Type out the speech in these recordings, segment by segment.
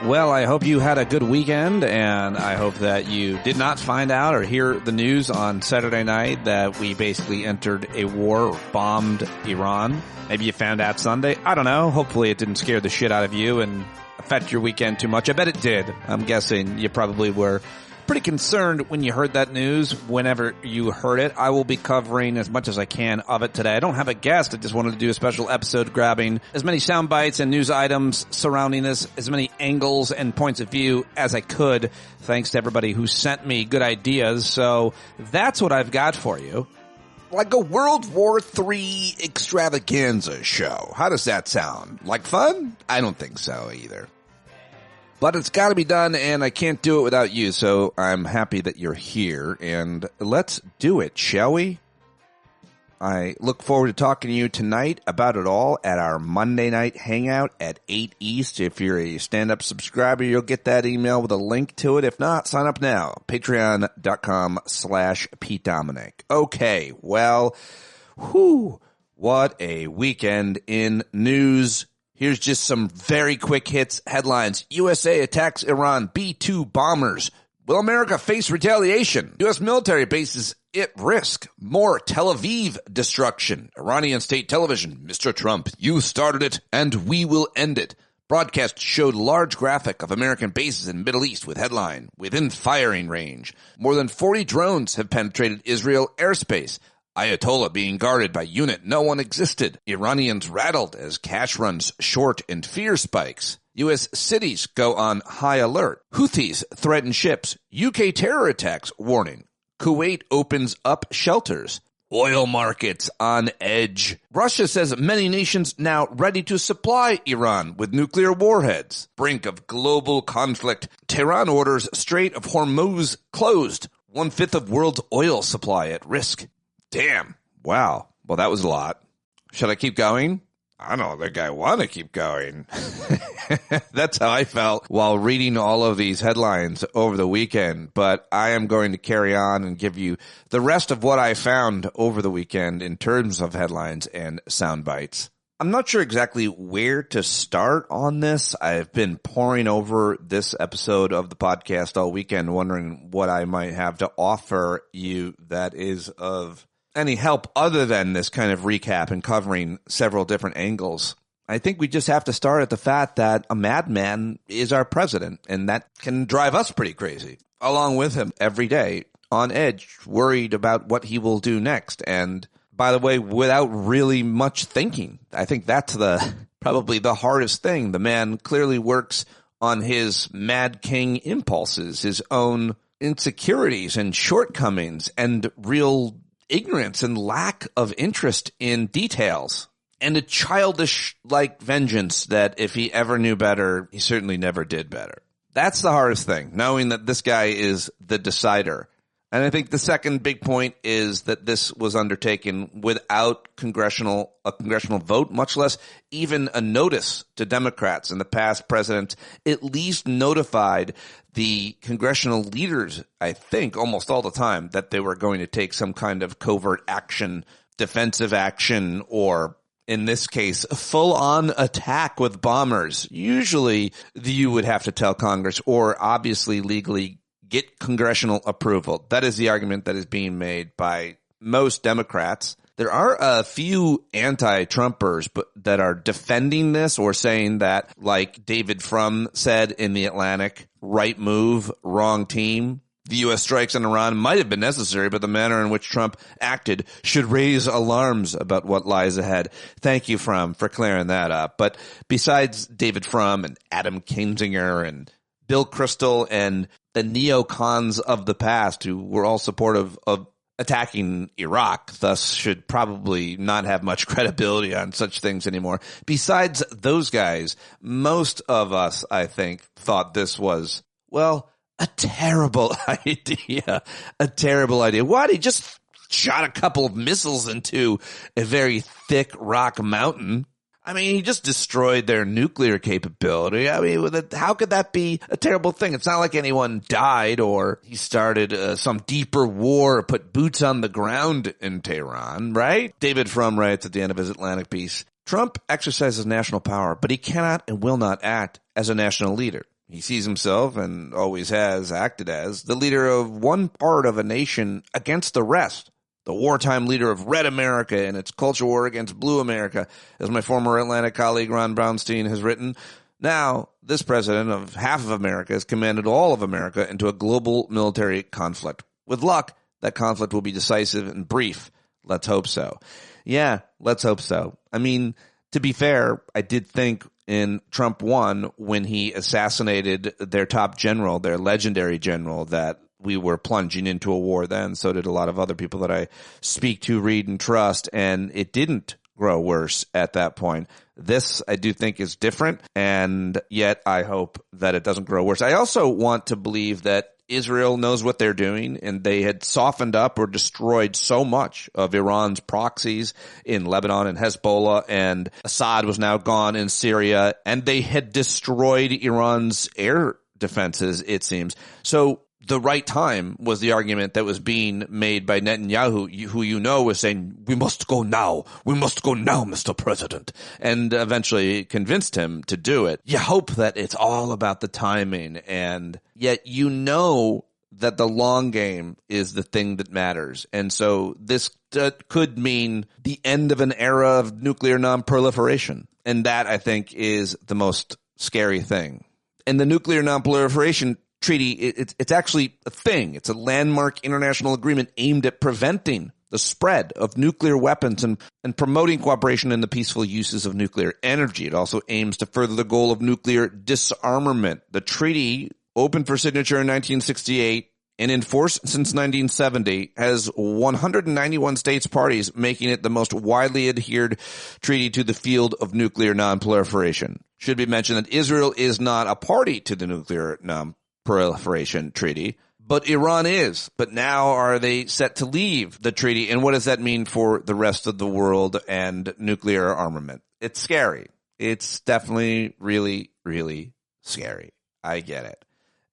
Well, I hope you had a good weekend, and I hope that you did not find out or hear the news on Saturday night that we basically entered a war, bombed Iran. Maybe you found out Sunday. I don't know. Hopefully it didn't scare the shit out of you and affect your weekend too much. I bet it did. I'm guessing you probably were pretty concerned when you heard that news. Whenever you heard it, I will be covering as much as I can of it today. I don't have a guest. I just wanted to do a special episode grabbing as many sound bites and news items surrounding this, as many angles and points of view as I could, thanks to everybody who sent me good ideas. So that's what I've got for you. Like a World War III extravaganza show. How does that sound? Like fun? I don't think so either. But it's got to be done, and I can't do it without you, so I'm happy that you're here, and let's do it, shall we? I look forward to talking to you tonight about it all at our Monday night hangout at 8 East. If you're a stand-up subscriber, you'll get that email with a link to it. If not, sign up now. Patreon.com/PeteDominic. Okay, well, what a weekend in news. Here's just some very quick hits, headlines. USA attacks Iran B-2 bombers. Will America face retaliation? U.S. military bases at risk. More Tel Aviv destruction. Iranian state television. Mr. Trump, you started it, and we will end it. Broadcast showed large graphic of American bases in Middle East with headline, within firing range. More than 40 drones have penetrated Israel airspace. Ayatollah being guarded by unit no one existed. Iranians rattled as cash runs short and fear spikes. U.S. cities go on high alert. Houthis threaten ships. UK terror attacks warning. Kuwait opens up shelters. Oil markets on edge. Russia says many nations now ready to supply Iran with nuclear warheads. Brink of global conflict. Tehran orders Strait of Hormuz closed. 1/5 of world's oil supply at risk. Damn. Wow. Well, that was a lot. Should I keep going? I don't think I want to keep going. That's how I felt while reading all of these headlines over the weekend. But I am going to carry on and give you the rest of what I found over the weekend in terms of headlines and sound bites. I'm not sure exactly where to start on this. I've been poring over this episode of the podcast all weekend, wondering what I might have to offer you that is of any help other than this kind of recap and covering several different angles. I think we just have to start at the fact that a madman is our president, and that can drive us pretty crazy. Along with him every day, on edge, worried about what he will do next. And by the way, without really much thinking. I think that's probably the hardest thing. The man clearly works on his mad king impulses, his own insecurities and shortcomings and real ignorance and lack of interest in details, and a childish-like vengeance that if he ever knew better, he certainly never did better. That's the hardest thing, knowing that this guy is the decider. And I think the second big point is that this was undertaken without a congressional vote, much less even a notice to Democrats. In the past, presidents at least notified the congressional leaders, I think, almost all the time, that they were going to take some kind of covert action, defensive action, or in this case, a full-on attack with bombers. Usually, you would have to tell Congress or obviously legally get congressional approval. That is the argument that is being made by most Democrats. There are a few anti-Trumpers that are defending this or saying that, like David Frum said in The Atlantic, right move, wrong team. The U.S. strikes on Iran might have been necessary, but the manner in which Trump acted should raise alarms about what lies ahead. Thank you, Frum, for clearing that up. But besides David Frum and Adam Kinzinger and Bill Kristol and the neocons of the past who were all supportive of attacking Iraq, thus should probably not have much credibility on such things anymore. Besides those guys, most of us, I think, thought this was, well, a terrible idea. A terrible idea. What? He just shot a couple of missiles into a very thick rock mountain. I mean, he just destroyed their nuclear capability. I mean, how could that be a terrible thing? It's not like anyone died or he started some deeper war or put boots on the ground in Tehran, right? David Frum writes at the end of his Atlantic piece, Trump exercises national power, but he cannot and will not act as a national leader. He sees himself, and always has acted as, the leader of one part of a nation against the rest. The wartime leader of Red America and its culture war against Blue America, as my former Atlanta colleague Ron Brownstein has written. Now, this president of half of America has commanded all of America into a global military conflict. With luck, that conflict will be decisive and brief. Let's hope so. Yeah, let's hope so. I mean, to be fair, I did think in Trump 1, when he assassinated their top general, their legendary general, that we were plunging into a war then. So did a lot of other people that I speak to, read, and trust, and it didn't grow worse at that point. This, I do think, is different, and yet I hope that it doesn't grow worse. I also want to believe that Israel knows what they're doing, and they had softened up or destroyed so much of Iran's proxies in Lebanon and Hezbollah, and Assad was now gone in Syria, and they had destroyed Iran's air defenses, it seems. So the right time was the argument that was being made by Netanyahu, who you know was saying, we must go now, Mr. President, and eventually convinced him to do it. You hope that it's all about the timing, and yet you know that the long game is the thing that matters. And so this could mean the end of an era of nuclear nonproliferation, and that, I think, is the most scary thing. And the nuclear nonproliferation treaty, it's actually a thing. It's a landmark international agreement aimed at preventing the spread of nuclear weapons and promoting cooperation in the peaceful uses of nuclear energy. It also aims to further the goal of nuclear disarmament. The treaty, opened for signature in 1968 and in force since 1970, has 191 states parties, making it the most widely adhered treaty to the field of nuclear nonproliferation. Should be mentioned that Israel is not a party to the nuclear nonproliferation treaty, but Iran is. But now are they set to leave the treaty? And what does that mean for the rest of the world and nuclear armament? It's scary. It's definitely really, really scary. I get it.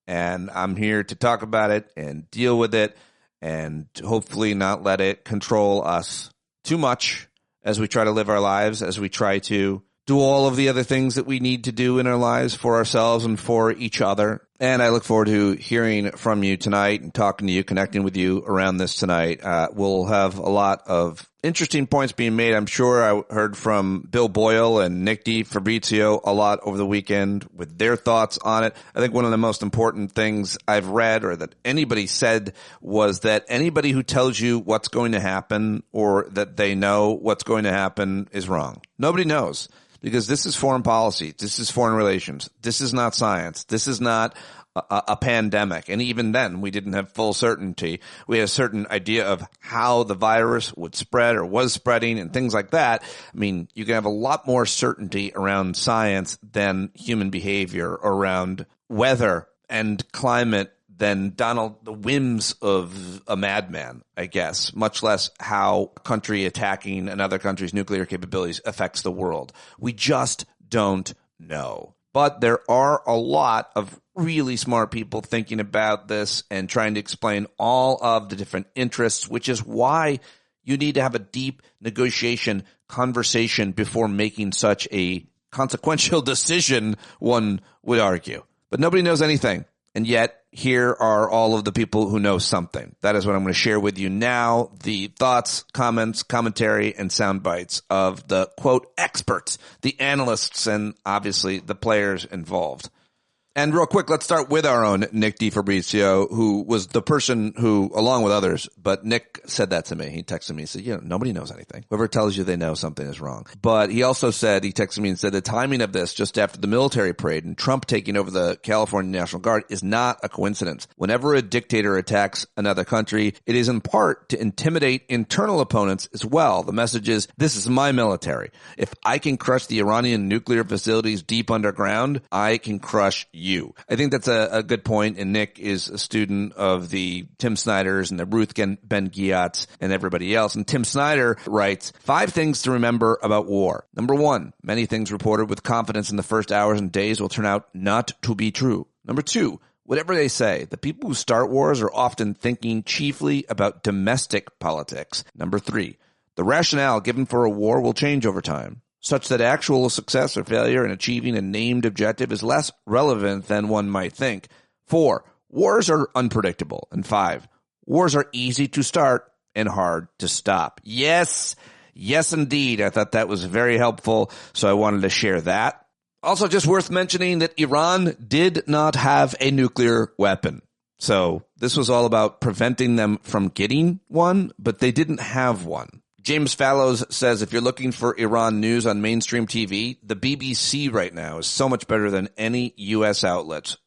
And I'm here to talk about it and deal with it and hopefully not let it control us too much as we try to live our lives, as we try to do all of the other things that we need to do in our lives for ourselves and for each other. And I look forward to hearing from you tonight and talking to you, connecting with you around this tonight. We'll have a lot of interesting points being made. I'm sure I heard from Bill Boyle and Nick DiFabrizio a lot over the weekend with their thoughts on it. I think one of the most important things I've read or that anybody said was that anybody who tells you what's going to happen or that they know what's going to happen is wrong. Nobody knows. Because this is foreign policy. This is foreign relations. This is not science. This is not a pandemic. And even then, we didn't have full certainty. We had a certain idea of how the virus would spread or was spreading and things like that. I mean, you can have a lot more certainty around science than human behavior, around weather and climate than the whims of a madman, I guess, much less how a country attacking another country's nuclear capabilities affects the world. We just don't know. But there are a lot of really smart people thinking about this and trying to explain all of the different interests, which is why you need to have a deep negotiation conversation before making such a consequential decision, one would argue. But nobody knows anything. And yet, here are all of the people who know something. That is what I'm going to share with you now. The thoughts, comments, commentary, and sound bites of the, quote, experts, the analysts, and obviously the players involved. And real quick, let's start with our own Nick DiFabrizio, who was the person who, along with others, but Nick said that to me. He texted me and said, nobody knows anything. Whoever tells you they know something is wrong. But he also said, he texted me and said, the timing of this just after the military parade and Trump taking over the California National Guard is not a coincidence. Whenever a dictator attacks another country, it is in part to intimidate internal opponents as well. The message is, this is my military. If I can crush the Iranian nuclear facilities deep underground, I can crush you. I think that's a good point, and Nick is a student of the Tim Snyders and the Ruth Ben-Ghiats and everybody else. And Tim Snyder writes, 5 things to remember about war. Number 1, many things reported with confidence in the first hours and days will turn out not to be true. Number 2, whatever they say, the people who start wars are often thinking chiefly about domestic politics. Number 3, the rationale given for a war will change over time. such that actual success or failure in achieving a named objective is less relevant than one might think. 4, wars are unpredictable. And 5, wars are easy to start and hard to stop. Yes, indeed. I thought that was very helpful, so I wanted to share that. Also, just worth mentioning that Iran did not have a nuclear weapon. So this was all about preventing them from getting one, but they didn't have one. James Fallows says if you're looking for Iran news on mainstream TV, the BBC right now is so much better than any U.S. outlets.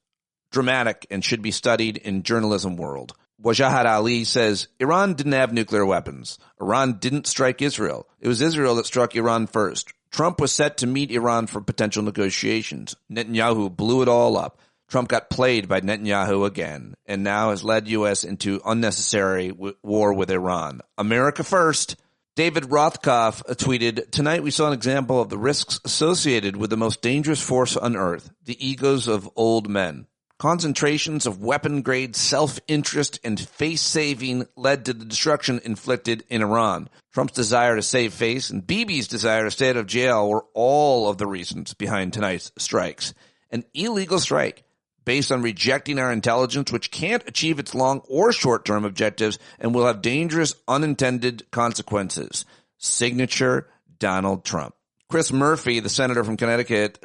Dramatic and should be studied in journalism world. Wajahat Ali says Iran didn't have nuclear weapons. Iran didn't strike Israel. It was Israel that struck Iran first. Trump was set to meet Iran for potential negotiations. Netanyahu blew it all up. Trump got played by Netanyahu again, and now has led U.S. into unnecessary war with Iran. America first. David Rothkopf tweeted, tonight we saw an example of the risks associated with the most dangerous force on earth, the egos of old men. Concentrations of weapon-grade self-interest and face-saving led to the destruction inflicted in Iran. Trump's desire to save face and Bibi's desire to stay out of jail were all of the reasons behind tonight's strikes. An illegal strike based on rejecting our intelligence, which can't achieve its long or short-term objectives and will have dangerous unintended consequences. Signature Donald Trump. Chris Murphy, the senator from Connecticut,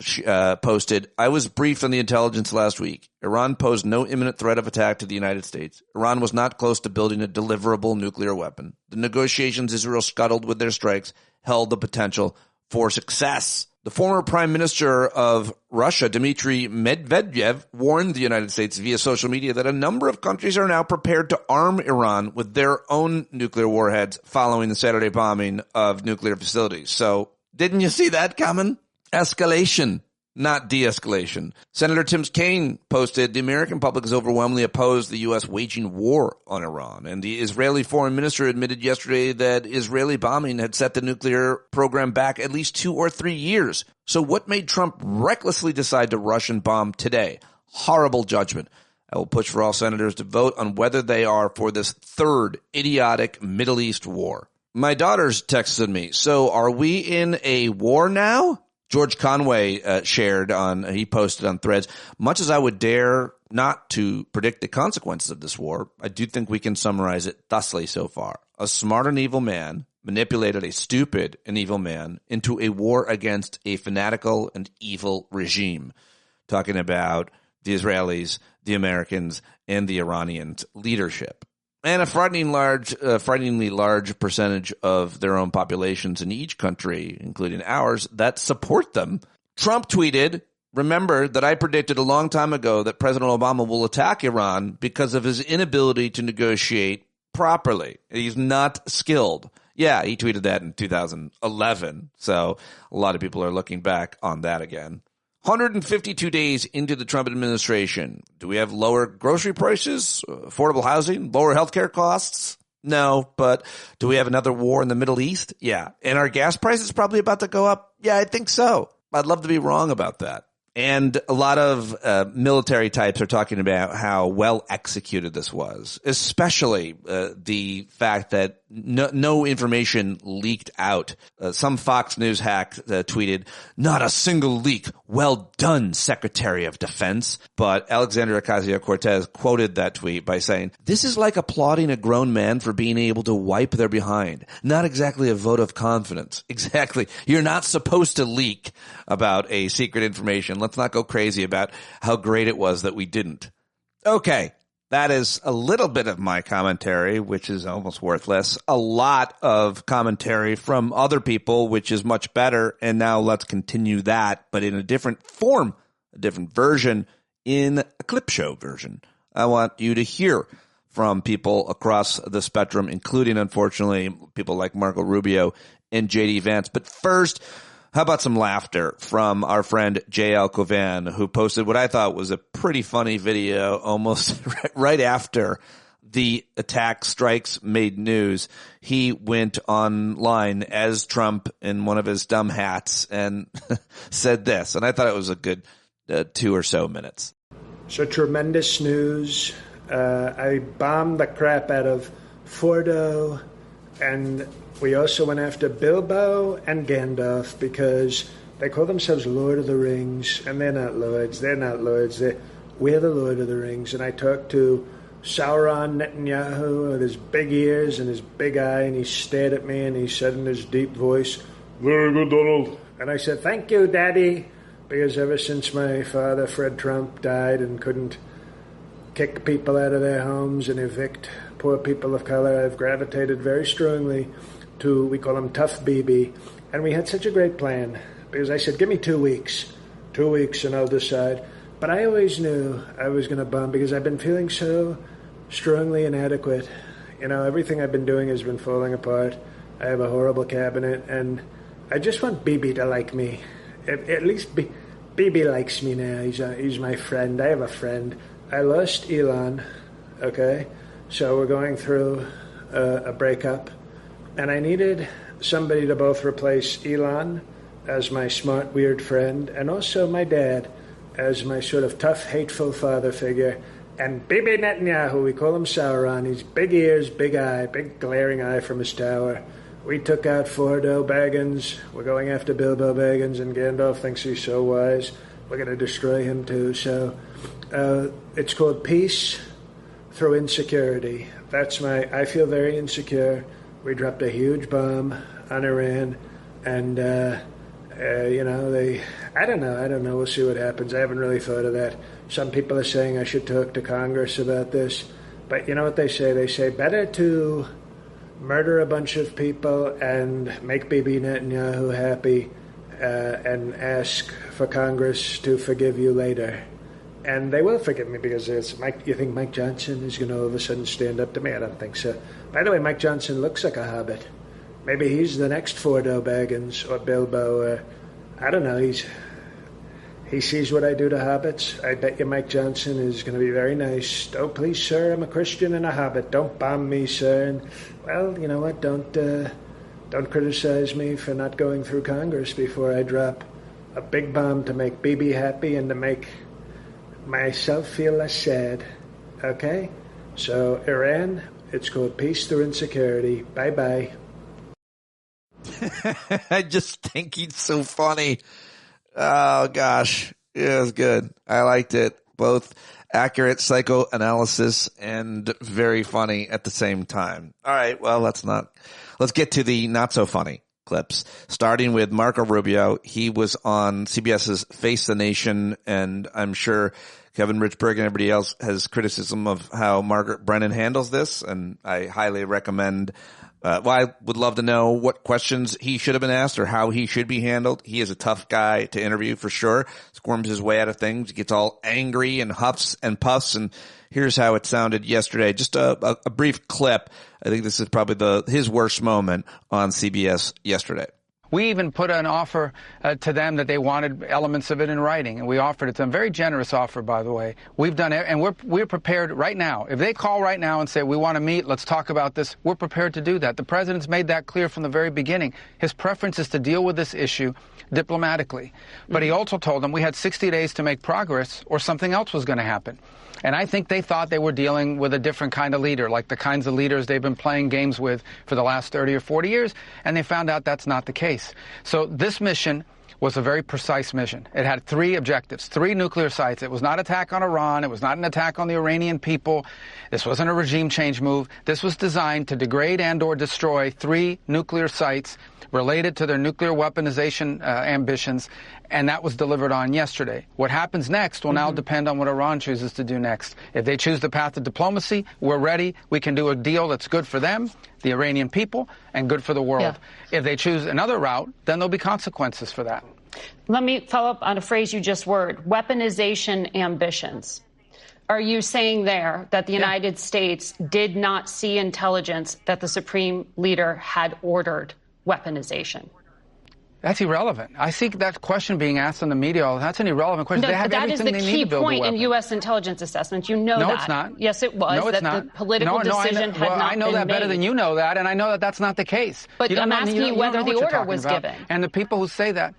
posted, I was briefed on the intelligence last week. Iran posed no imminent threat of attack to the United States. Iran was not close to building a deliverable nuclear weapon. The negotiations Israel scuttled with their strikes held the potential for success. The former prime minister of Russia, Dmitry Medvedev, warned the United States via social media that a number of countries are now prepared to arm Iran with their own nuclear warheads following the Saturday bombing of nuclear facilities. So, didn't you see that coming? Escalation, not de-escalation. Senator Tim Kaine posted, the American public has overwhelmingly opposed the U.S. waging war on Iran. And the Israeli foreign minister admitted yesterday that Israeli bombing had set the nuclear program back at least 2 or 3 years. So what made Trump recklessly decide to rush and bomb today? Horrible judgment. I will push for all senators to vote on whether they are for this third idiotic Middle East war. My daughter's texted me, so are we in a war now? George Conway he posted on Threads, much as I would dare not to predict the consequences of this war, I do think we can summarize it thusly so far. A smart and evil man manipulated a stupid and evil man into a war against a fanatical and evil regime. Talking about the Israelis, the Americans, and the Iranian leadership. And a frighteningly large percentage of their own populations in each country, including ours, that support them. Trump tweeted, remember that I predicted a long time ago that President Obama will attack Iran because of his inability to negotiate properly. He's not skilled. Yeah, he tweeted that in 2011. So a lot of people are looking back on that again. 152 days into the Trump administration. Do we have lower grocery prices, affordable housing, lower healthcare costs? No, but do we have another war in the Middle East? Yeah. And are gas prices probably about to go up? Yeah, I think so. I'd love to be wrong about that. And a lot of military types are talking about how well executed this was, especially the fact that no information leaked out. Some Fox News hack tweeted, not a single leak. Well done, Secretary of Defense. But Alexandria Ocasio-Cortez quoted that tweet by saying, this is like applauding a grown man for being able to wipe their behind. Not exactly a vote of confidence. Exactly. You're not supposed to leak about a secret information. Let's not go crazy about how great it was that we didn't. Okay. That is a little bit of my commentary, which is almost worthless. A lot of commentary from other people, which is much better. And now let's continue that, but in a different form, a different version, in a clip show version. I want you to hear from people across the spectrum, including, unfortunately, people like Marco Rubio and J.D. Vance. But first, how about some laughter from our friend J.L. Covan, who posted what I thought was a pretty funny video almost right after the attack strikes made news. He went online as Trump in one of his dumb hats and said this, and I thought it was a good 2 or so minutes. So tremendous news. I bombed the crap out of Fordo and We also went after Bilbo and Gandalf because they call themselves Lord of the Rings, and they're not lords. They're not lords. We're the Lord of the Rings. And I talked to Sauron Netanyahu with his big ears and his big eye, and he stared at me and he said in his deep voice, "Very good, Donald." And I said, "Thank you, Daddy," because ever since my father, Fred Trump, died and couldn't kick people out of their homes and evict poor people of color, I've gravitated very strongly to, we call him Tough BB. And we had such a great plan because I said, give me 2 weeks. 2 weeks and I'll decide. But I always knew I was going to bomb because I've been feeling so strongly inadequate. You know, everything I've been doing has been falling apart. I have a horrible cabinet, and I just want BB to like me. At least BB likes me now. He's my friend. I have a friend. I lost Elon, okay? So we're going through a breakup, and I needed somebody to both replace Elon as my smart, weird friend, and also my dad as my sort of tough, hateful father figure. And Bibi Netanyahu, we call him Sauron. He's big ears, big eye, big glaring eye from his tower. We took out Frodo Baggins. We're going after Bilbo Baggins, and Gandalf thinks he's so wise. We're going to destroy him too. So it's called Peace Through Insecurity. I feel very insecure. We dropped a huge bomb on Iran, and I don't know. We'll see what happens. I haven't really thought of that. Some people are saying I should talk to Congress about this. But you know what they say? They say better to murder a bunch of people and make Bibi Netanyahu happy and ask for Congress to forgive you later. And they will forgive me because it's Mike. You think Mike Johnson is going to all of a sudden stand up to me? I don't think so. By the way, Mike Johnson looks like a hobbit. Maybe he's the next Frodo Baggins or Bilbo. I don't know. He sees what I do to hobbits. I bet you Mike Johnson is going to be very nice. Oh, please, sir, I'm a Christian and a hobbit. Don't bomb me, sir. And, well, you know what? Don't criticize me for not going through Congress before I drop a big bomb to make Bibi happy and to make myself feel less sad. Okay? So, Iran, it's called Peace Through Insecurity. Bye-bye. I just think he's so funny. Oh, gosh. Yeah, it was good. I liked it. Both accurate psychoanalysis and very funny at the same time. All right. Well, let's get to the not so funny clips, starting with Marco Rubio. He was on CBS's Face the Nation, and I'm sure Kevin Richberg and everybody else has criticism of how Margaret Brennan handles this, and I highly recommend I would love to know what questions he should have been asked or how he should be handled. He is a tough guy to interview for sure. Squirms his way out of things. He gets all angry and huffs and puffs. And here's how it sounded yesterday. Just a brief clip. I think this is probably his worst moment on CBS yesterday. We even put an offer to them that they wanted elements of it in writing, and we offered it to them. Very generous offer, by the way. We've done it, and we're prepared right now. If they call right now and say, we want to meet, let's talk about this, we're prepared to do that. The president's made that clear from the very beginning. His preference is to deal with this issue diplomatically. But he also told them we had 60 days to make progress or something else was going to happen. And I think they thought they were dealing with a different kind of leader, like the kinds of leaders they've been playing games with for the last 30 or 40 years, and they found out that's not the case. So this mission was a very precise mission. It had 3 objectives, 3 nuclear sites. It was not attack on Iran. It was not an attack on the Iranian people. This wasn't a regime change move. This was designed to degrade and or destroy 3 nuclear sites related to their nuclear weaponization ambitions, and that was delivered on yesterday. What happens next will now depend on what Iran chooses to do next. If they choose the path of diplomacy, we're ready. We can do a deal that's good for them, the Iranian people, and good for the world. Yeah. If they choose another route, then there'll be consequences for that. Let me follow up on a phrase you just word, weaponization ambitions. Are you saying there that the United States did not see intelligence that the Supreme Leader had ordered weaponization? That's irrelevant. I see that question being asked in the media. That's an irrelevant question. No, they have that is the key point in U.S. intelligence assessments. You know that. No, it's not. Yes, it was. No, it's not. The political decision had not been made. I know that better than you know that, and I know that that's not the case. But I'm asking you whether the order was given. And the people who say that,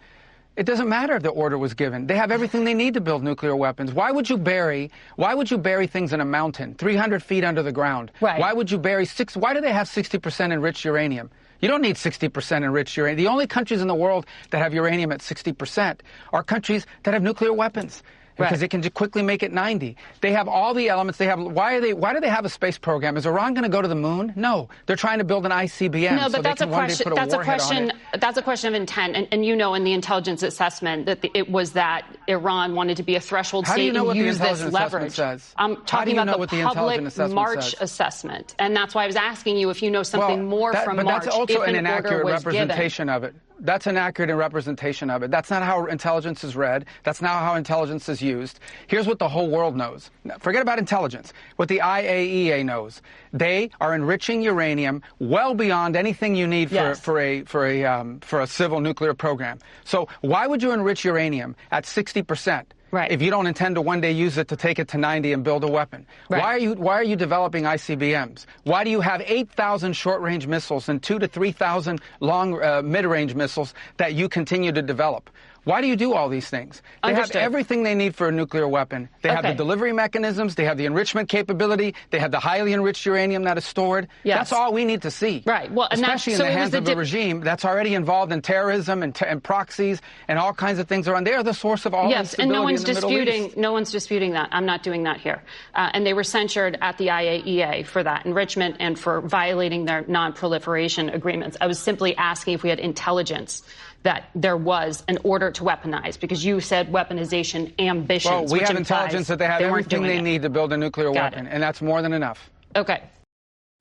it doesn't matter if the order was given. They have everything they need to build nuclear weapons. Why would you bury things in a mountain, 300 feet under the ground? Right. Why would you bury why do they have 60% enriched uranium? You don't need 60% enriched uranium. The only countries in the world that have uranium at 60% are countries that have nuclear weapons. Because they can quickly make it 90. They have all the elements. They have. Why do they have a space program? Is Iran going to go to the moon? No, they're trying to build an ICBM. No, but that's a question. That's a question. That's a question of intent. And you know, in the intelligence assessment, that it was that Iran wanted to be a threshold state and use this leverage. I'm talking about the public March assessment, and that's why I was asking you if you know something more from March. But that's also an inaccurate representation of it. That's an accurate representation of it. That's not how intelligence is read. That's not how intelligence is used. Here's what the whole world knows. Forget about intelligence. What the IAEA knows. They are enriching uranium well beyond anything you need for a civil nuclear program. So why would you enrich uranium at 60%? Right. If you don't intend to one day use it to take it to 90 and build a weapon. Right. Why are you developing ICBMs? Why do you have 8,000 short-range missiles and 2,000 to 3,000 long mid-range missiles that you continue to develop? Why do you do all these things? They have everything they need for a nuclear weapon. They have the delivery mechanisms. They have the enrichment capability. They have the highly enriched uranium that is stored. Yes. That's all we need to see. Right. Well, especially in the hands of a regime that's already involved in terrorism and proxies and all kinds of things around. They are the source of all instability in the Middle East. No one's disputing that. I'm not doing that here. And they were censured at the IAEA for that enrichment and for violating their non-proliferation agreements. I was simply asking if we had intelligence that there was an order to weaponize, because you said weaponization ambitions. Well, we have intelligence that they have everything they need to build a nuclear weapon, and that's more than enough. Okay.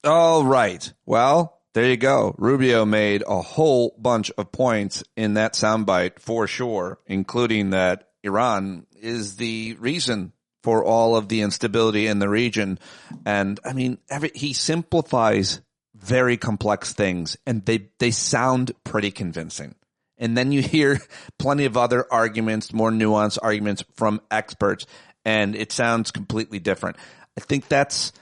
All right. Well, there you go. Rubio made a whole bunch of points in that soundbite for sure, including that Iran is the reason for all of the instability in the region. And I mean, he simplifies very complex things, and they sound pretty convincing. And then you hear plenty of other arguments, more nuanced arguments from experts, and it sounds completely different. I think that's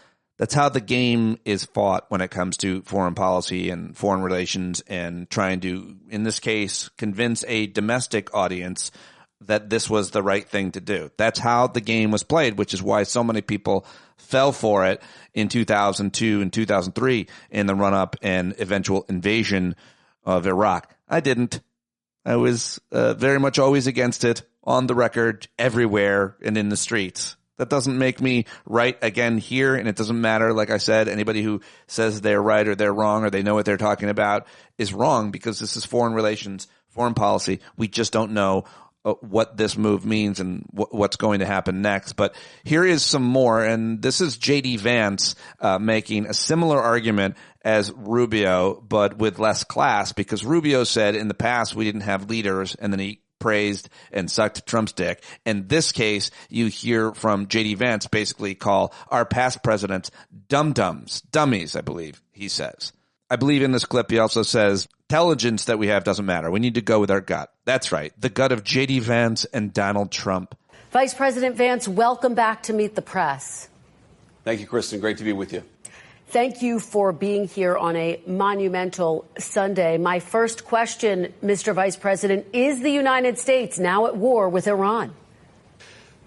how the game is fought when it comes to foreign policy and foreign relations, and trying to, in this case, convince a domestic audience that this was the right thing to do. That's how the game was played, which is why so many people fell for it in 2002 and 2003 in the run-up and eventual invasion of Iraq. I didn't. I was very much always against it, on the record, everywhere, and in the streets. That doesn't make me right again here, and it doesn't matter. Like I said, anybody who says they're right or they're wrong or they know what they're talking about is wrong, because this is foreign relations, foreign policy. We just don't know what this move means and what's going to happen next. But here is some more, and this is J.D. Vance making a similar argument as Rubio, but with less class, because Rubio said in the past we didn't have leaders, and then he praised and sucked Trump's dick. In this case, you hear from J.D. Vance basically call our past presidents dum-dums, dummies, I believe he says. I believe in this clip he also says, intelligence that we have doesn't matter. We need to go with our gut. That's right, the gut of J.D. Vance and Donald Trump. Vice President Vance, welcome back to Meet the Press. Thank you, Kristen. Great to be with you. Thank you for being here on a monumental Sunday. My first question, Mr. Vice President, is the United States now at war with Iran?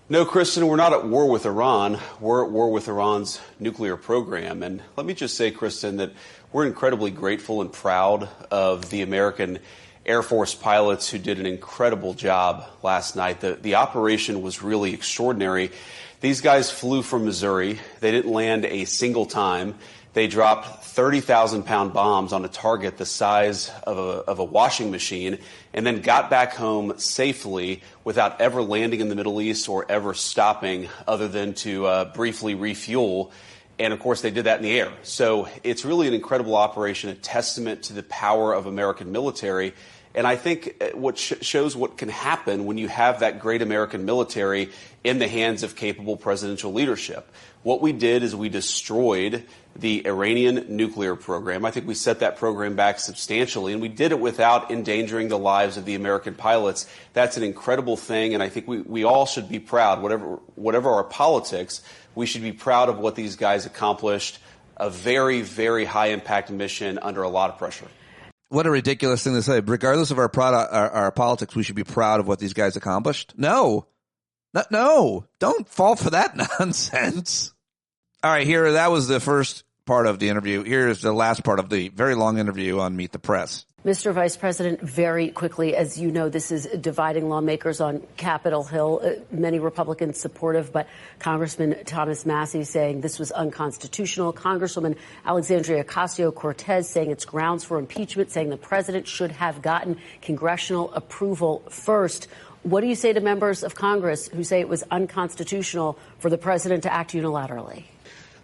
No, Kristen, we're not at war with Iran. We're at war with Iran's nuclear program. And let me just say, Kristen, that we're incredibly grateful and proud of the American Air Force pilots who did an incredible job last night. The operation was really extraordinary. These guys flew from Missouri. They didn't land a single time. They dropped 30,000-pound bombs on a target the size of a washing machine, and then got back home safely without ever landing in the Middle East or ever stopping, other than to briefly refuel. And, of course, they did that in the air. So it's really an incredible operation, a testament to the power of American military. And I think what shows what can happen when you have that great American military in the hands of capable presidential leadership. What we did is we destroyed the Iranian nuclear program. I think we set that program back substantially, and we did it without endangering the lives of the American pilots. That's an incredible thing, and I think we all should be proud. Whatever our politics, we should be proud of what these guys accomplished. A very, very high-impact mission under a lot of pressure. What a ridiculous thing to say. Regardless of our politics, we should be proud of what these guys accomplished. No, don't fall for that nonsense. All right, that was the first part of the interview. Here's the last part of the very long interview on Meet the Press. Mr. Vice President, very quickly, as you know, this is dividing lawmakers on Capitol Hill. Many Republicans supportive, but Congressman Thomas Massie saying this was unconstitutional. Congresswoman Alexandria Ocasio-Cortez saying it's grounds for impeachment, saying the president should have gotten congressional approval first. What do you say to members of Congress who say it was unconstitutional for the president to act unilaterally?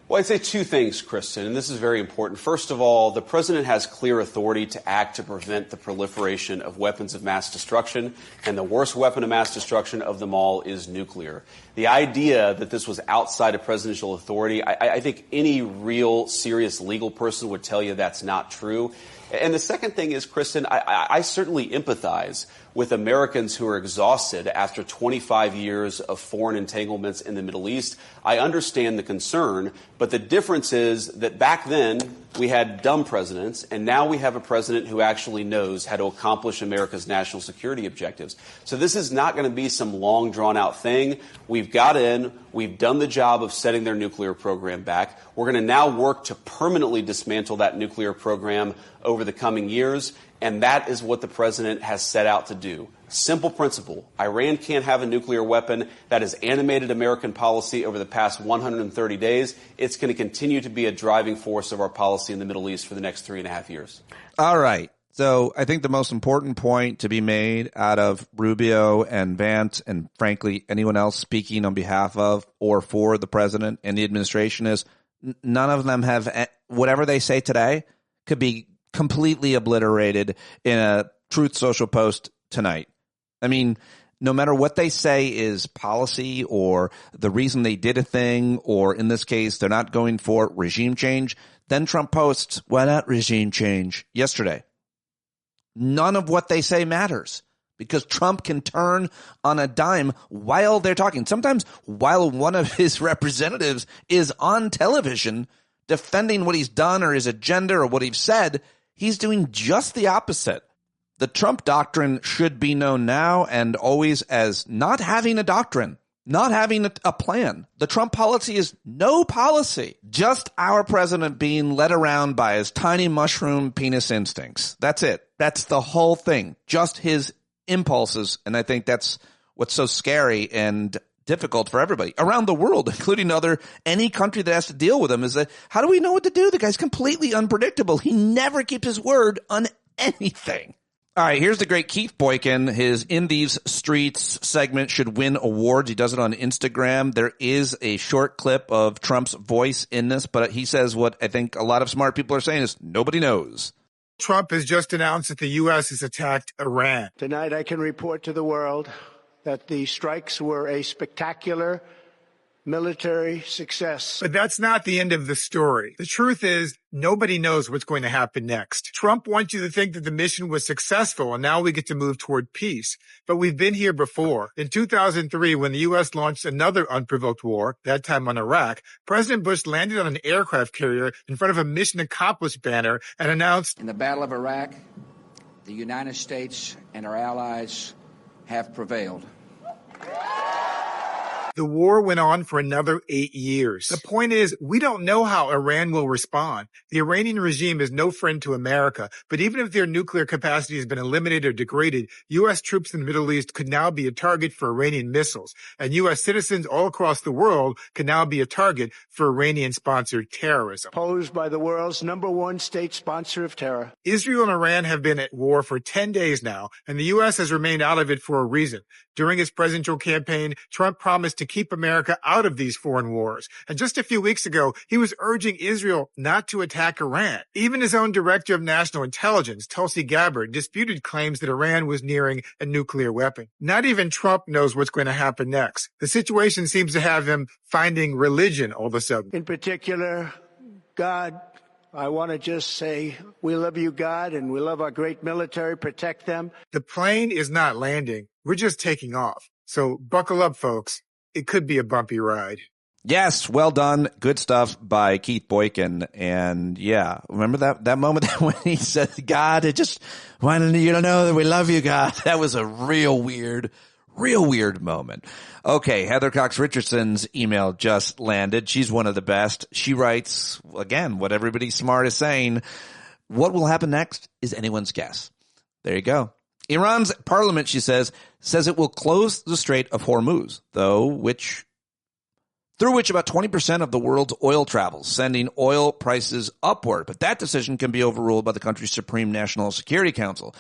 Well, I'd say two things, Kristen, and this is very important. First of all, the president has clear authority to act to prevent the proliferation of weapons of mass destruction, and the worst weapon of mass destruction of them all is nuclear. The idea that this was outside of presidential authority, I think any real serious legal person would tell you that's not true. And the second thing is, Kristen, I certainly empathize with Americans who are exhausted after 25 years of foreign entanglements in the Middle East. I understand the concern, but the difference is that back then we had dumb presidents, and now we have a president who actually knows how to accomplish America's national security objectives. So this is not going to be some long, drawn-out thing. We've got in. We've done the job of setting their nuclear program back. We're going to now work to permanently dismantle that nuclear program over the coming years, and that is what the president has set out to do. Simple principle. Iran can't have a nuclear weapon. That has animated American policy over the past 130 days. It's going to continue to be a driving force of our policy in the Middle East for the next 3.5 years. All right. So I think the most important point to be made out of Rubio and Vance and, frankly, anyone else speaking on behalf of or for the president and the administration is none of them have whatever they say today could be completely obliterated in a Truth Social post tonight. I mean, no matter what they say is policy or the reason they did a thing, or in this case, they're not going for regime change, then Trump posts, why not regime change yesterday? None of what they say matters because Trump can turn on a dime while they're talking. Sometimes while one of his representatives is on television defending what he's done or his agenda or what he's said, he's doing just the opposite. The Trump doctrine should be known now and always as not having a doctrine, not having a plan. The Trump policy is no policy, just our president being led around by his tiny mushroom penis instincts. That's it. That's the whole thing, just his impulses. And I think that's what's so scary and difficult for everybody around the world, including any country that has to deal with him, is that how do we know what to do? The guy's completely unpredictable. He never keeps his word on anything. All right, here's the great Keith Boykin. His In These Streets segment should win awards. He does it on Instagram. There is a short clip of Trump's voice in this, but he says what I think a lot of smart people are saying is nobody knows. Trump has just announced that the U.S. has attacked Iran. Tonight I can report to the world that the strikes were a spectacular military success. But that's not the end of the story. The truth is, nobody knows what's going to happen next. Trump wants you to think that the mission was successful and now we get to move toward peace. But we've been here before. In 2003, when the U.S. launched another unprovoked war, that time on Iraq, President Bush landed on an aircraft carrier in front of a mission accomplished banner and announced, "In the Battle of Iraq, the United States and our allies have prevailed." The war went on for another 8 years. The point is, we don't know how Iran will respond. The Iranian regime is no friend to America, but even if their nuclear capacity has been eliminated or degraded, U.S. troops in the Middle East could now be a target for Iranian missiles, and U.S. citizens all across the world could now be a target for Iranian-sponsored terrorism. Posed by the world's #1 state sponsor of terror. Israel and Iran have been at war for 10 days now, and the U.S. has remained out of it for a reason. During his presidential campaign, Trump promised to keep America out of these foreign wars. And just a few weeks ago, he was urging Israel not to attack Iran. Even his own director of national intelligence, Tulsi Gabbard, disputed claims that Iran was nearing a nuclear weapon. Not even Trump knows what's going to happen next. The situation seems to have him finding religion all of a sudden. In particular, God. I want to just say we love you, God, and we love our great military. Protect them. The plane is not landing. We're just taking off. So buckle up, folks. It could be a bumpy ride. Yes, well done. Good stuff by Keith Boykin. And yeah, remember that moment when he said, God, it just wanted you to know that we love you, God. That was a real weird Real weird moment. Okay, Heather Cox Richardson's email just landed. She's one of the best. She writes, again, what everybody smart is saying. What will happen next is anyone's guess. There you go. Iran's parliament, she says it will close the Strait of Hormuz, through which about 20% of the world's oil travels, sending oil prices upward. But that decision can be overruled by the country's Supreme National Security Council.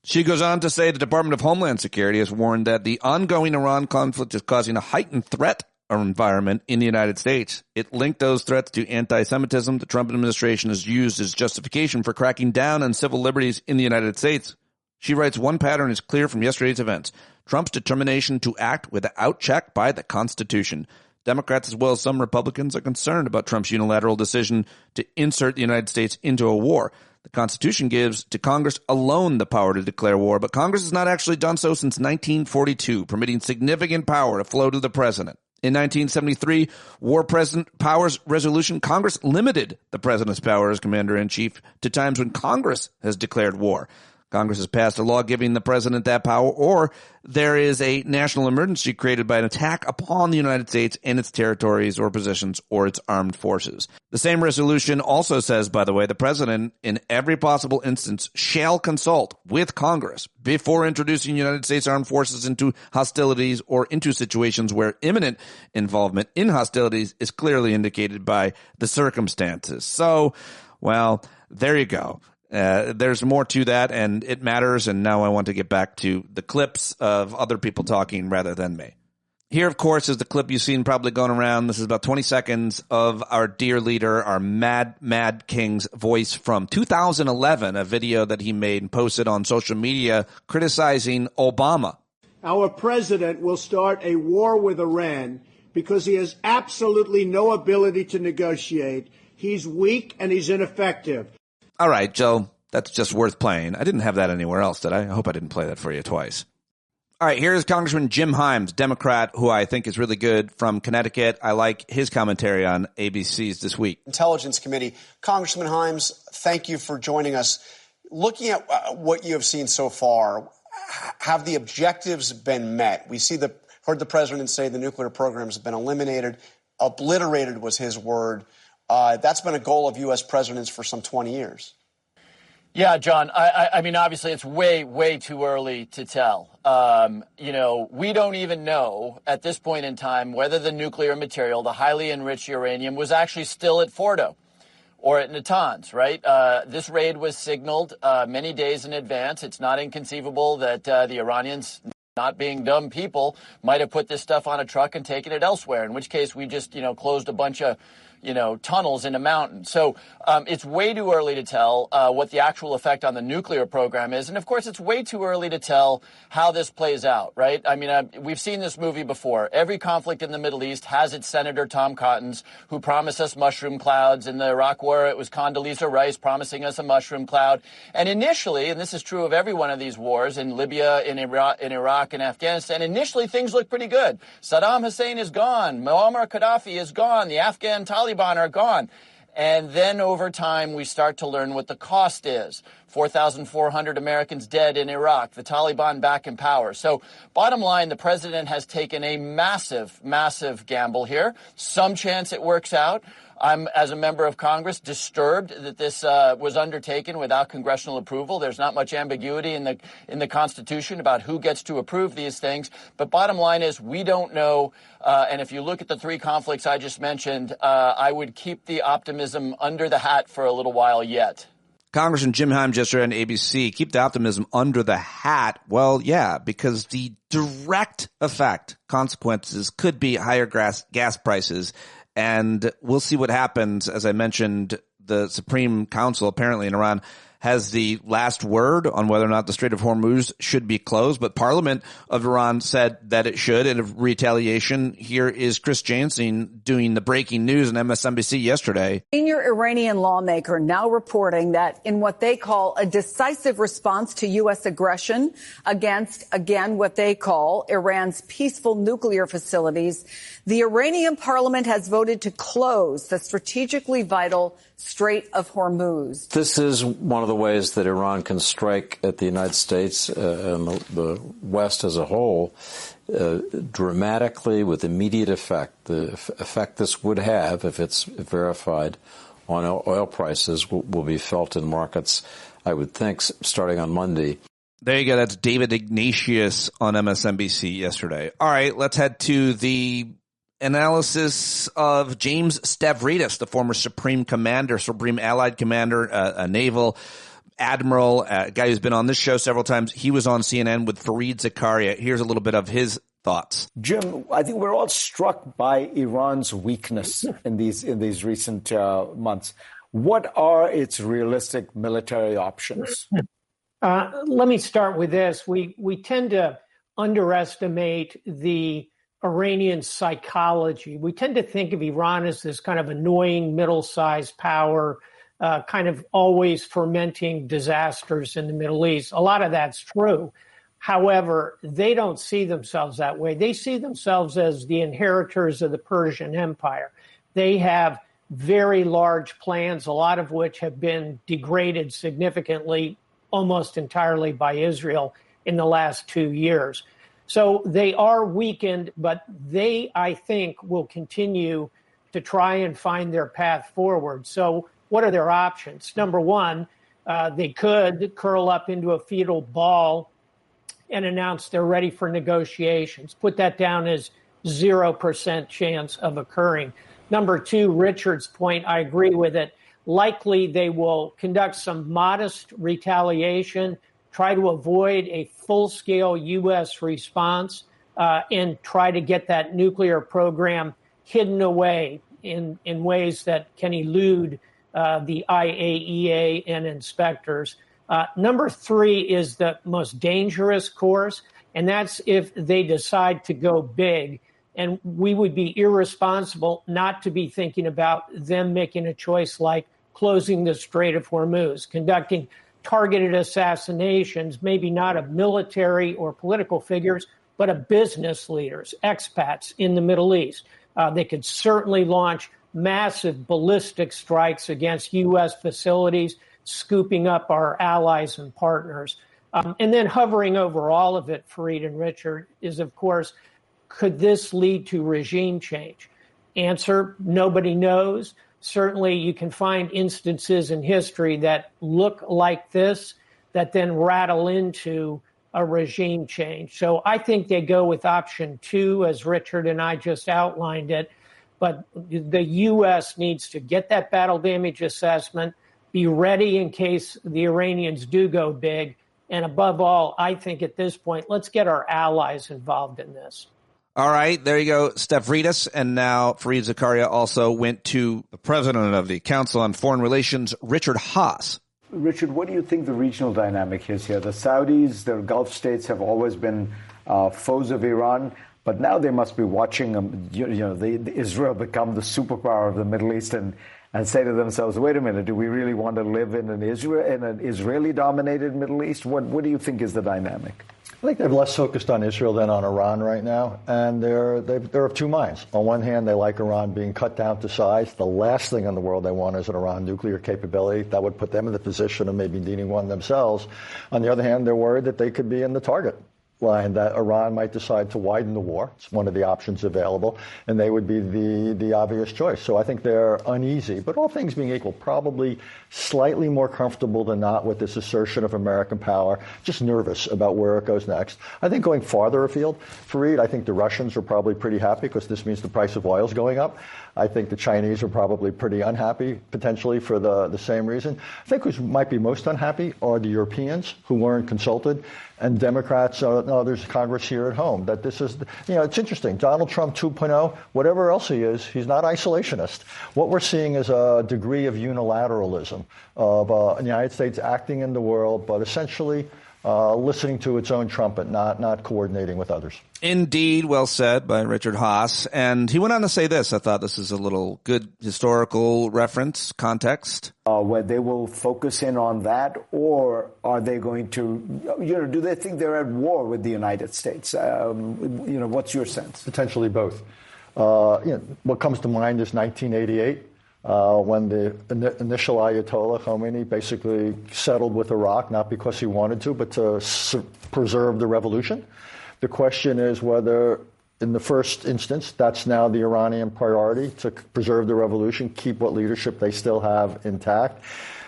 She goes on to say the Department of Homeland Security has warned that the ongoing Iran conflict is causing a heightened threat environment in the United States. It linked those threats to anti-Semitism the Trump administration has used as justification for cracking down on civil liberties in the United States. She writes, one pattern is clear from yesterday's events. Trump's determination to act without check by the Constitution. Democrats as well as some Republicans are concerned about Trump's unilateral decision to insert the United States into a war. The Constitution gives to Congress alone the power to declare war, but Congress has not actually done so since 1942, permitting significant power to flow to the president. In 1973, War Powers Resolution, Congress limited the president's power as commander-in-chief to times when Congress has declared war. Congress has passed a law giving the president that power, or there is a national emergency created by an attack upon the United States and its territories or positions or its armed forces. The same resolution also says, by the way, the president in every possible instance shall consult with Congress before introducing United States armed forces into hostilities or into situations where imminent involvement in hostilities is clearly indicated by the circumstances. So, well, there you go. There's more to that, and it matters, and now I want to get back to the clips of other people talking rather than me. Here, of course, is the clip you've seen probably going around. This is about 20 seconds of our dear leader, our Mad King's voice from 2011, a video that he made and posted on social media criticizing Obama. Our president will start a war with Iran because he has absolutely no ability to negotiate. He's weak and he's ineffective. All right, Joe, that's just worth playing. I didn't have that anywhere else, did I? I hope I didn't play that for you twice. All right, here's Congressman Jim Himes, Democrat, who I think is really good, from Connecticut. I like his commentary on ABC's This Week. Intelligence Committee. Congressman Himes, thank you for joining us. Looking at what you have seen so far, have the objectives been met? We heard the president say the nuclear program has been eliminated. Obliterated was his word. That's been a goal of U.S. presidents for some 20 years. Yeah, John, I mean, obviously, it's way too early to tell. We don't even know at this point in time whether the nuclear material, the highly enriched uranium, was actually still at Fordo or at Natanz, right? This raid was signaled many days in advance. It's not inconceivable that the Iranians, not being dumb people, might have put this stuff on a truck and taken it elsewhere, in which case we just, closed a bunch of tunnels in a mountain. So it's way too early to tell what the actual effect on the nuclear program is. And, of course, it's way too early to tell how this plays out, right? I mean, we've seen this movie before. Every conflict in the Middle East has its Senator Tom Cottons, who promised us mushroom clouds. In the Iraq War, it was Condoleezza Rice promising us a mushroom cloud. And initially, and this is true of every one of these wars, in Libya, in Iraq, and Afghanistan, initially things look pretty good. Saddam Hussein is gone. Muammar Gaddafi is gone. The Afghan Taliban are gone. And then over time, we start to learn what the cost is. 4,400 Americans dead in Iraq, the Taliban back in power. So bottom line, the president has taken a massive gamble here. Some chance it works out. I'm, as a member of Congress, disturbed that this was undertaken without congressional approval. There's not much ambiguity in the Constitution about who gets to approve these things. But bottom line is we don't know. And if you look at the three conflicts I just mentioned, I would keep the optimism under the hat for a little while yet. Congressman Jim Himes yesterday on ABC, keep the optimism under the hat. Well, yeah, because the direct effect, consequences, could be higher gas prices. And we'll see what happens. As I mentioned, the Supreme Council apparently in Iran has the last word on whether or not the Strait of Hormuz should be closed. But Parliament of Iran said that it should. And of retaliation, here is Chris Jansen doing the breaking news on MSNBC yesterday. Senior Iranian lawmaker now reporting that in what they call a decisive response to U.S. aggression against, again, what they call Iran's peaceful nuclear facilities, the Iranian parliament has voted to close the strategically vital Strait of Hormuz. This is one of the ways that Iran can strike at the United States and the West as a whole dramatically, with immediate effect. The effect this would have, if it's verified, on oil prices will be felt in markets, I would think, starting on Monday. There you go. That's David Ignatius on MSNBC yesterday. All right, let's head to the analysis of James Stavridis, the former Supreme Allied Commander, a naval admiral, a guy who's been on this show several times. He was on CNN with Fareed Zakaria. Here's a little bit of his thoughts. Jim, I think we're all struck by Iran's weakness in these recent months. What are its realistic military options? Let me start with this. We tend to underestimate the Iranian psychology. We tend to think of Iran as this kind of annoying middle-sized power, kind of always fermenting disasters in the Middle East. A lot of that's true. However, they don't see themselves that way. They see themselves as the inheritors of the Persian Empire. They have very large plans, a lot of which have been degraded significantly, almost entirely by Israel in the last 2 years. So they are weakened, but they, I think, will continue to try and find their path forward. So what are their options? Number one, they could curl up into a fetal ball and announce they're ready for negotiations. Put that down as 0% chance of occurring. Number two, Richard's point, I agree with it. Likely they will conduct some modest retaliation, try to avoid a full-scale U.S. response, and try to get that nuclear program hidden away in ways that can elude the IAEA and inspectors. Number three is the most dangerous course, and that's if they decide to go big. And we would be irresponsible not to be thinking about them making a choice like closing the Strait of Hormuz, conducting targeted assassinations, maybe not of military or political figures, but of business leaders, expats in the Middle East. They could certainly launch massive ballistic strikes against U.S. facilities, scooping up our allies and partners. And then hovering over all of it, Fareed and Richard, is, of course, could this lead to regime change? Answer, nobody knows. Certainly, you can find instances in history that look like this that then rattle into a regime change. So I think they go with option two, as Richard and I just outlined it. But the U.S. needs to get that battle damage assessment, be ready in case the Iranians do go big. And above all, I think at this point, let's get our allies involved in this. All right, there you go, Stavridis. And now Fareed Zakaria also went to the president of the Council on Foreign Relations, Richard Haas. Richard, what do you think the regional dynamic is here? The Saudis, the Gulf states have always been foes of Iran, but now they must be watching Israel become the superpower of the Middle East and say to themselves, wait a minute, do we really want to live in an Israeli-dominated Middle East? What do you think is the dynamic? I think they're less focused on Israel than on Iran right now, and they're of two minds. On one hand, they like Iran being cut down to size. The last thing in the world they want is an Iran nuclear capability. That would put them in the position of maybe needing one themselves. On the other hand, they're worried that they could be in the target line, that Iran might decide to widen the war. It's one of the options available, and they would be the obvious choice. So I think they're uneasy, but all things being equal, probably slightly more comfortable than not with this assertion of American power, just nervous about where it goes next. I think going farther afield, Fareed, I think the Russians are probably pretty happy because this means the price of oil is going up. I think the Chinese are probably pretty unhappy, potentially for the same reason. I think who might be most unhappy are the Europeans who weren't consulted, and Democrats, there's Congress here at home. That this is, it's interesting. Donald Trump 2.0, whatever else he is, he's not isolationist. What we're seeing is a degree of unilateralism of the United States acting in the world, but essentially listening to its own trumpet, not coordinating with others. Indeed, well said by Richard Haas. And he went on to say this. I thought this is a little good historical reference, context. Where they will focus in on that, or are they going to, do they think they're at war with the United States? What's your sense? Potentially both. What comes to mind is 1988. When the initial Ayatollah Khomeini basically settled with Iraq, not because he wanted to, but to preserve the revolution. The question is whether, in the first instance, that's now the Iranian priority, to preserve the revolution, keep what leadership they still have intact,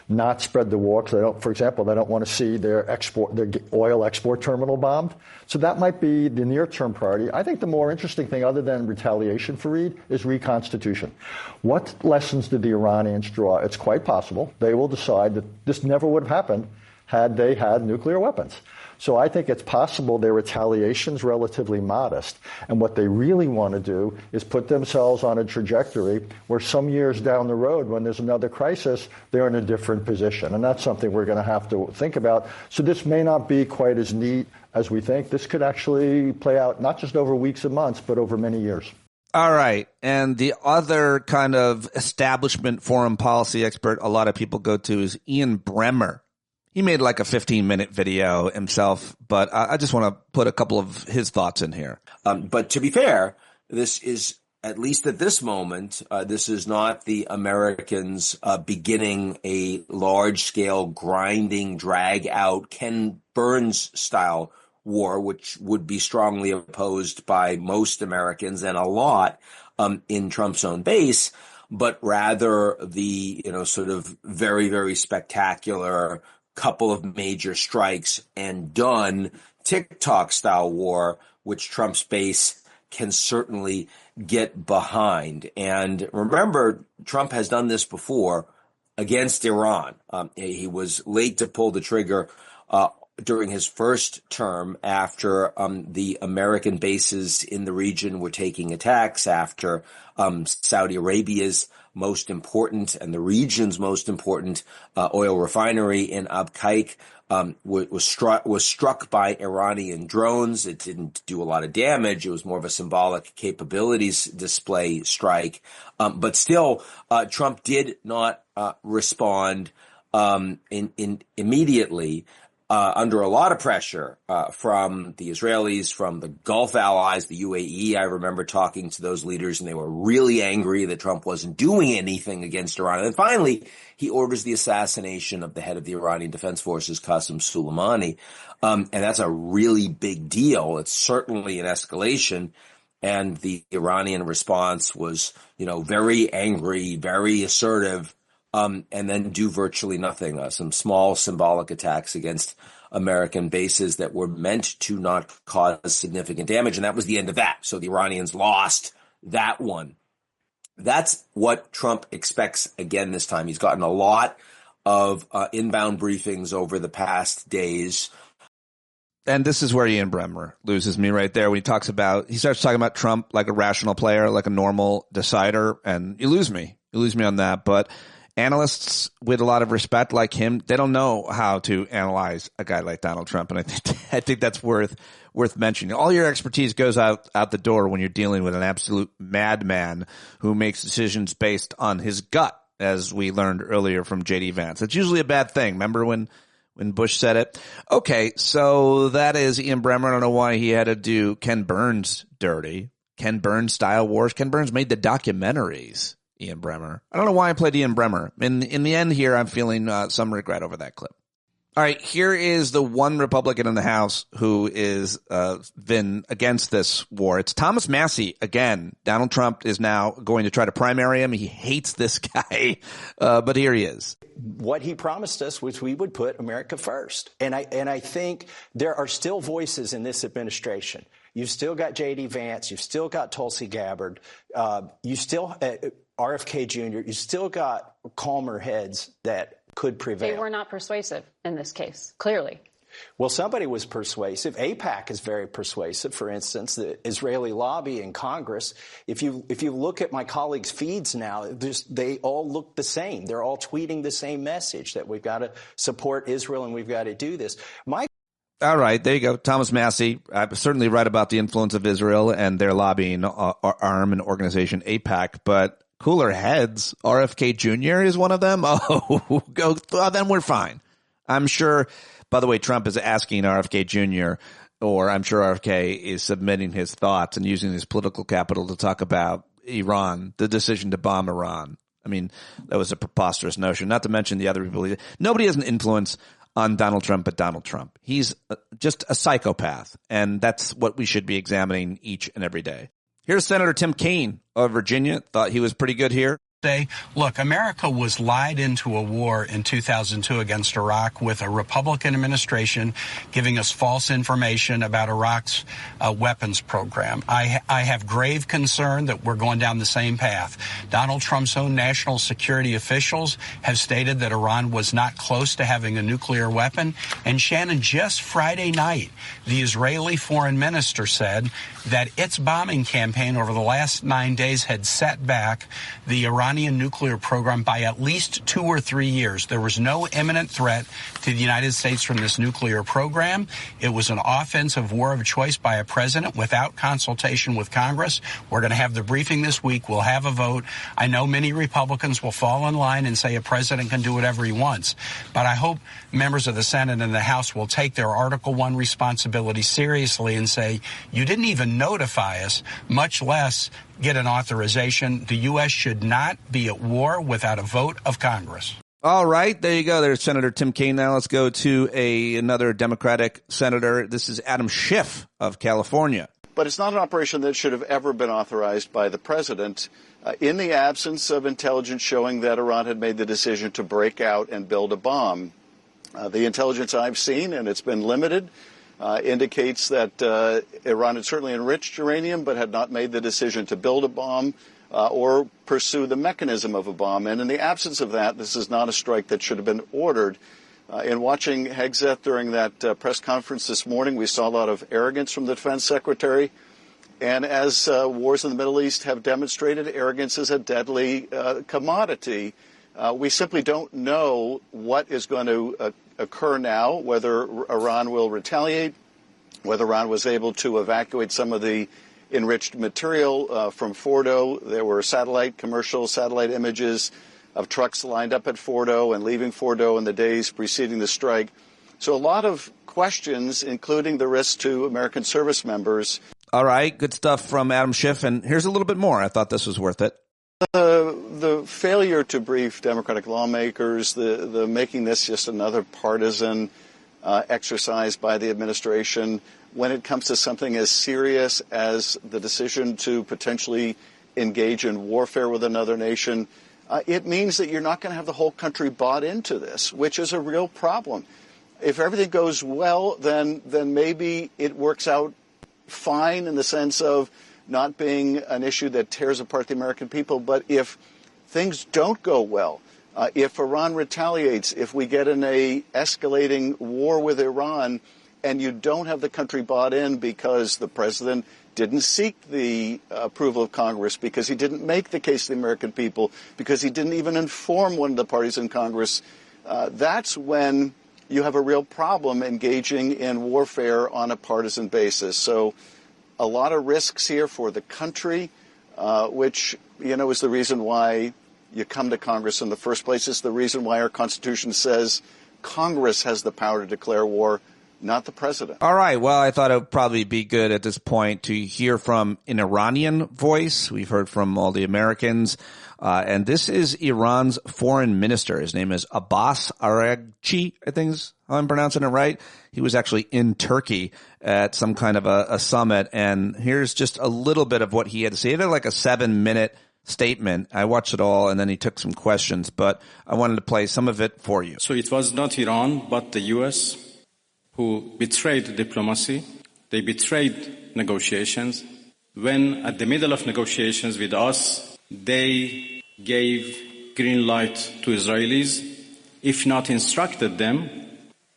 not spread the war. Because they don't, for example, they don't want to see their oil export terminal bombed. So that might be the near-term priority. I think the more interesting thing, other than retaliation, Fareed, is reconstitution. What lessons did the Iranians draw? It's quite possible they will decide that this never would have happened had they had nuclear weapons. So I think it's possible their retaliation's relatively modest. And what they really want to do is put themselves on a trajectory where some years down the road, when there's another crisis, they're in a different position. And that's something we're going to have to think about. So this may not be quite as neat as we think. This could actually play out not just over weeks and months, but over many years. All right. And the other kind of establishment foreign policy expert a lot of people go to is Ian Bremmer. He made like a 15-minute video himself, but I just want to put a couple of his thoughts in here. But to be fair, this is, at least at this moment, this is not the Americans beginning a large-scale grinding, drag-out Ken Burns-style war, which would be strongly opposed by most Americans and a lot in Trump's own base, but rather the, sort of very, very spectacular couple of major strikes and done Tik Tok style war, which Trump's base can certainly get behind. And remember, Trump has done this before against Iran. He was late to pull the trigger during his first term after the American bases in the region were taking attacks, after Saudi Arabia's most important and the region's most important oil refinery in Abqaiq was struck by Iranian drones. It didn't do a lot of damage. It was more of a symbolic capabilities display strike. But still, Trump did not respond immediately. Under a lot of pressure from the Israelis, from the Gulf allies, the UAE. I remember talking to those leaders, and they were really angry that Trump wasn't doing anything against Iran. And then finally, he orders the assassination of the head of the Iranian Defense Forces, Qasem Soleimani. And that's a really big deal. It's certainly an escalation. And the Iranian response was, very angry, very assertive. And then do virtually nothing. Some small symbolic attacks against American bases that were meant to not cause significant damage. And that was the end of that. So the Iranians lost that one. That's what Trump expects again this time. He's gotten a lot of inbound briefings over the past days. And this is where Ian Bremmer loses me right there when he starts talking about Trump like a rational player, like a normal decider. And you lose me on that. But analysts with a lot of respect like him, they don't know how to analyze a guy like Donald Trump. And I think that's worth mentioning. All your expertise goes out the door when you're dealing with an absolute madman who makes decisions based on his gut, as we learned earlier from J.D. Vance. It's usually a bad thing. Remember when Bush said it? Okay, so that is Ian Bremmer. I don't know why he had to do Ken Burns dirty. Ken Burns style wars. Ken Burns made the documentaries. Ian Bremmer. I don't know why I played Ian Bremmer. In the end here, I'm feeling some regret over that clip. All right, here is the one Republican in the House who is been against this war. It's Thomas Massie again. Donald Trump is now going to try to primary him. He hates this guy, but here he is. What he promised us was we would put America first, and I think there are still voices in this administration. You've still got J.D. Vance. You've still got Tulsi Gabbard. You still RFK Jr. You still got calmer heads that could prevail. They were not persuasive in this case, clearly. Well, somebody was persuasive. AIPAC is very persuasive. For instance, the Israeli lobby in Congress. If you look at my colleagues' feeds now, they all look the same. They're all tweeting the same message that we've got to support Israel and we've got to do this. All right, there you go. Thomas Massie. I'm certainly right about the influence of Israel and their lobbying arm and organization, AIPAC, but cooler heads, RFK Jr. is one of them. Then we're fine. I'm sure, by the way, Trump is asking RFK Jr., or I'm sure RFK is submitting his thoughts and using his political capital to talk about Iran, the decision to bomb Iran. I mean, that was a preposterous notion, not to mention the other people. Nobody has an influence on Donald Trump but Donald Trump. He's just a psychopath, and that's what we should be examining each and every day. Here's Senator Tim Kaine of Virginia. Thought he was pretty good here. Say, look, America was lied into a war in 2002 against Iraq with a Republican administration giving us false information about Iraq's weapons program. I have grave concern that we're going down the same path. Donald Trump's own national security officials have stated that Iran was not close to having a nuclear weapon. And Shannon, just Friday night, the Israeli foreign minister said that its bombing campaign over the last 9 days had set back the Iranian nuclear program by at least 2 or 3 years. There was no imminent threat to the United States from this nuclear program. It was an offensive war of choice by a president without consultation with Congress. We're going to have the briefing this week. We'll have a vote. I know many Republicans will fall in line and say a president can do whatever he wants. But I hope members of the Senate and the House will take their Article I responsibility seriously and say, you didn't even notify us, much less get an authorization. The U.S. should not be at war without a vote of Congress. All right, there you go. There's Senator Tim Kaine. Now let's go to another Democratic senator. This is Adam Schiff of California. But it's not an operation that should have ever been authorized by the president in the absence of intelligence showing that Iran had made the decision to break out and build a bomb. The intelligence I've seen, and it's been limited, indicates that Iran had certainly enriched uranium but had not made the decision to build a bomb or pursue the mechanism of a bomb. And in the absence of that, this is not a strike that should have been ordered. In watching Hegseth during that press conference this morning, we saw a lot of arrogance from the defense secretary. And as wars in the Middle East have demonstrated, arrogance is a deadly commodity. We simply don't know what is going to occur now, whether Iran will retaliate, whether Iran was able to evacuate some of the enriched material from Fordo. There were commercial satellite images of trucks lined up at Fordo and leaving Fordo in the days preceding the strike. So a lot of questions, including the risk to American service members. All right, good stuff from Adam Schiff. And here's a little bit more. I thought this was worth it. The failure to brief Democratic lawmakers, the making this just another partisan exercise by the administration when it comes to something as serious as the decision to potentially engage in warfare with another nation, it means that you're not going to have the whole country bought into this, which is a real problem. If everything goes well, then maybe it works out fine in the sense of not being an issue that tears apart the American people. But if things don't go well, if Iran retaliates, if we get in a escalating war with Iran and you don't have the country bought in because the president didn't seek the approval of Congress, because he didn't make the case to the American people, because he didn't even inform one of the parties in Congress, that's when you have a real problem engaging in warfare on a partisan basis. So a lot of risks here for the country, which, is the reason why you come to Congress in the first place. It's the reason why our Constitution says Congress has the power to declare war, not the president. All right. Well, I thought it would probably be good at this point to hear from an Iranian voice. We've heard from all the Americans. And this is Iran's foreign minister. His name is Abbas Araghchi, I think is how I'm pronouncing it right. He was actually in Turkey at some kind of a summit. And here's just a little bit of what he had to say. He had like a 7-minute statement. I watched it all, and then he took some questions. But I wanted to play some of it for you. So it was not Iran, but the U.S. who betrayed diplomacy. They betrayed negotiations. When at the middle of negotiations with us, they gave green light to Israelis, if not instructed them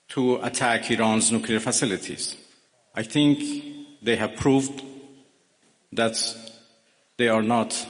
to attack Iran's nuclear facilities. I think they have proved that they are not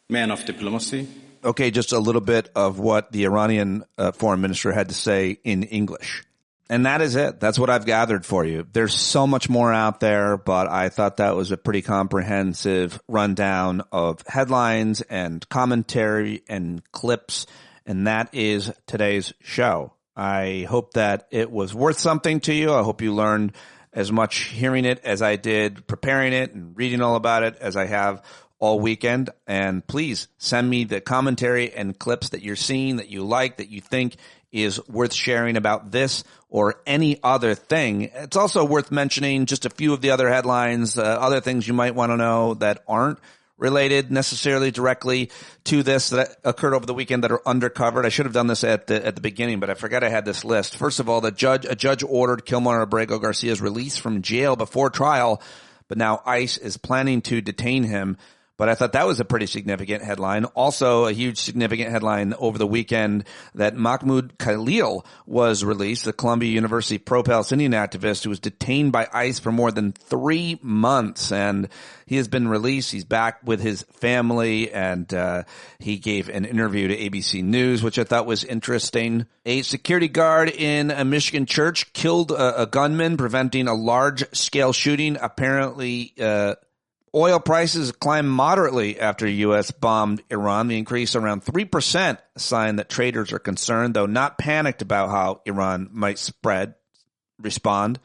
men of diplomacy. Okay, just a little bit of what the Iranian foreign minister had to say in English. And that is it. That's what I've gathered for you. There's so much more out there, but I thought that was a pretty comprehensive rundown of headlines and commentary and clips. And that is today's show. I hope that it was worth something to you. I hope you learned as much hearing it as I did preparing it and reading all about it as I have all weekend. And please send me the commentary and clips that you're seeing, that you like, that you think is worth sharing about this or any other thing. It's also worth mentioning just a few of the other headlines, other things you might want to know that aren't related necessarily directly to this that occurred over the weekend that are undercovered. I should have done this at the beginning, but I forgot I had this list. First of all, a judge ordered Kilmar Abrego Garcia's release from jail before trial, but now ICE is planning to detain him. But I thought that was a pretty significant headline. Also, a huge significant headline over the weekend that Mahmoud Khalil was released, the Columbia University pro-Palestinian activist who was detained by ICE for more than 3 months. And he has been released. He's back with his family, and he gave an interview to ABC News, which I thought was interesting. A security guard in a Michigan church killed a gunman, preventing a large-scale shooting. Apparently, oil prices climbed moderately after U.S. bombed Iran. The increase around 3%, a sign that traders are concerned, though not panicked about how Iran might respond.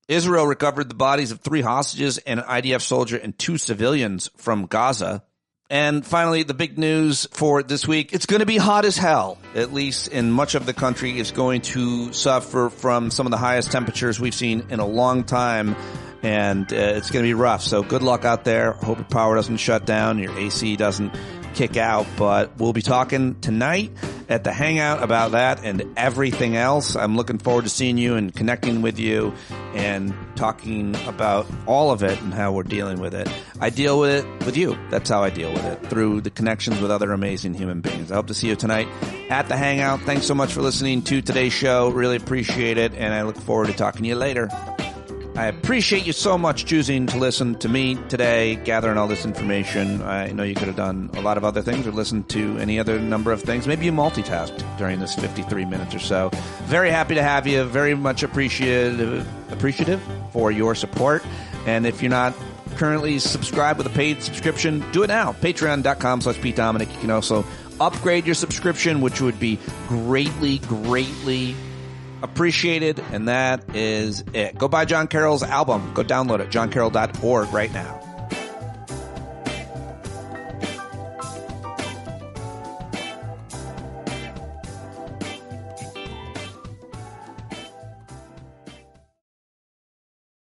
Israel recovered the bodies of 3 hostages, an IDF soldier, and 2 civilians from Gaza. And finally, the big news for this week, it's going to be hot as hell. At least in much of the country is going to suffer from some of the highest temperatures we've seen in a long time. And it's going to be rough. So good luck out there. Hope your power doesn't shut down, your AC doesn't kick out. But we'll be talking tonight at the Hangout about that and everything else. I'm looking forward to seeing you and connecting with you and talking about all of it and how we're dealing with it. I deal with it with you. That's how I deal with it, through the connections with other amazing human beings. I hope to see you tonight at the Hangout. Thanks so much for listening to today's show. Really appreciate it. And I look forward to talking to you later. I appreciate you so much choosing to listen to me today, gathering all this information. I know you could have done a lot of other things or listened to any other number of things. Maybe you multitasked during this 53 minutes or so. Very happy to have you. Very much appreciative for your support. And if you're not currently subscribed with a paid subscription, do it now. Patreon.com/Pete Dominick. You can also upgrade your subscription, which would be greatly appreciated, and that is it. Go buy Jon Carroll's album. Go download it, joncarroll.org right now.